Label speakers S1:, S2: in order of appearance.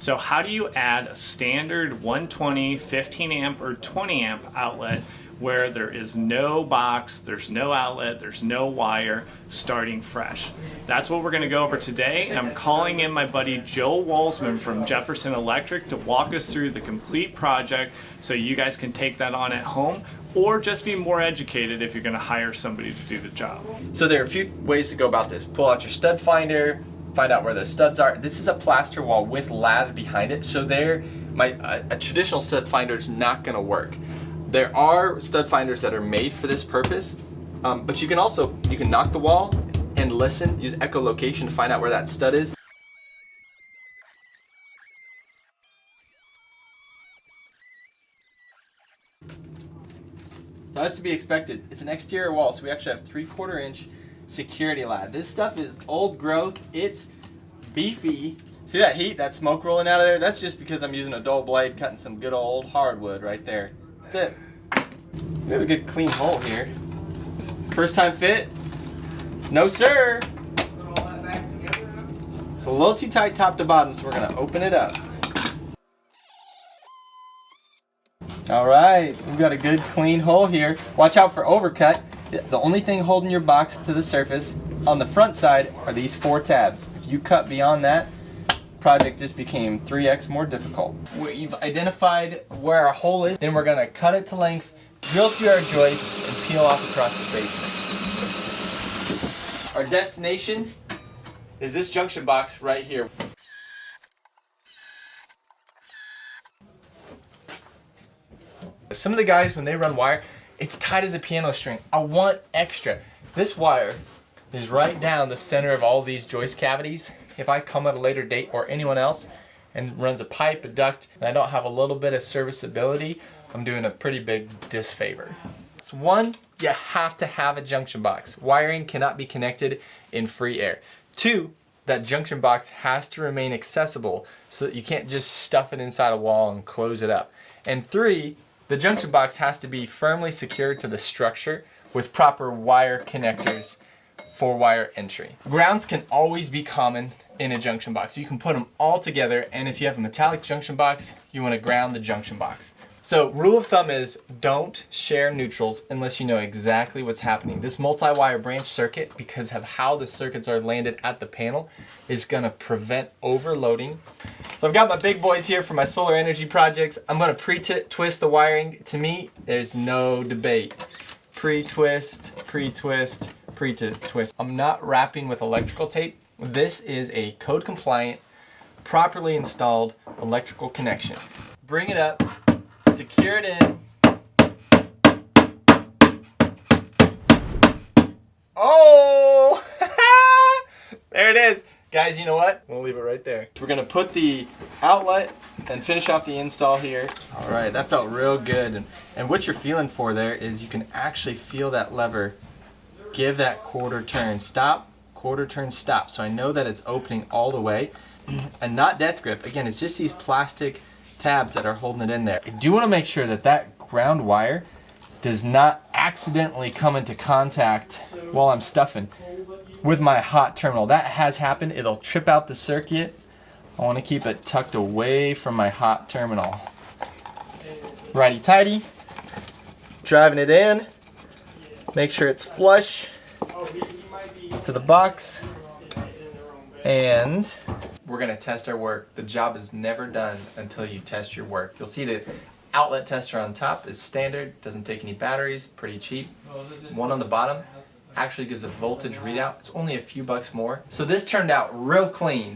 S1: So how do you add a standard 120, 15 amp, or 20 amp outlet where there is no box, there's no outlet, there's no wire, starting fresh? That's what we're going to go over today. I'm calling in my buddy Joe Walsman from Jefferson Electric to walk us through the complete project so you guys can take that on at home, or just be more educated if you're going to hire somebody to do the job.
S2: So there are a few ways to go about this. Pull out your stud finder, find out where the studs are. This is a plaster wall with lath behind it, so a traditional stud finder is not going to work. There are stud finders that are made for this purpose, but you can knock the wall and listen, use echolocation to find out where that stud is. So that's to be expected. It's an exterior wall, so we actually have 3/4 inch security lath. This stuff is old growth, it's beefy. See that heat, that smoke rolling out of there? That's just because I'm using a dull blade cutting some good old hardwood right there. That's it. We have a good clean hole here. First time fit? No sir. It's a little too tight top to bottom, so we're gonna open it up. All right, we've got a good clean hole here. Watch out for overcut. The only thing holding your box to the surface on the front side are these 4 tabs. If you cut beyond that, project just became 3x more difficult. We've identified where our hole is, then we're gonna cut it to length, drill through our joists, and peel off across the basement. Our destination is this junction box right here. Some of the guys, when they run wire, it's tight as a piano string. I want extra. This wire is right down the center of all these joist cavities. If I come at a later date, or anyone else, and runs a pipe, a duct, and I don't have a little bit of serviceability, I'm doing a pretty big disfavor. It's one, you have to have a junction box. Wiring cannot be connected in free air. 2, that junction box has to remain accessible, so that you can't just stuff it inside a wall and close it up. And 3, the junction box has to be firmly secured to the structure with proper wire connectors for wire entry. Grounds can always be common in a junction box. You can put them all together, and if you have a metallic junction box, you want to ground the junction box. So rule of thumb is don't share neutrals unless you know exactly what's happening. This multi-wire branch circuit, because of how the circuits are landed at the panel, is going to prevent overloading. So I've got my big boys here for my solar energy projects. I'm going to pre-twist the wiring. To me, there's no debate. Pre-twist, pre-twist, pre-twist. I'm not wrapping with electrical tape. This is a code compliant, properly installed electrical connection. Bring it up, secure it in. Oh! There it is. Guys, you know what? We'll leave it right there. We're gonna put the outlet and finish off the install here. All right, that felt real good. And what you're feeling for there is you can actually feel that lever give that quarter turn, stop, quarter turn, stop. So I know that it's opening all the way and not death grip. Again, it's just these plastic tabs that are holding it in there. I do want to make sure that that ground wire does not accidentally come into contact while I'm stuffing with my hot terminal. That has happened. It'll trip out the circuit. I want to keep it tucked away from my hot terminal. Righty tighty. Driving it in. Make sure it's flush to the box. And we're going to test our work. The job is never done until you test your work. You'll see the outlet tester on top is standard, doesn't take any batteries, pretty cheap. One on the bottom actually gives a voltage readout. It's only a few bucks more. So this turned out real clean.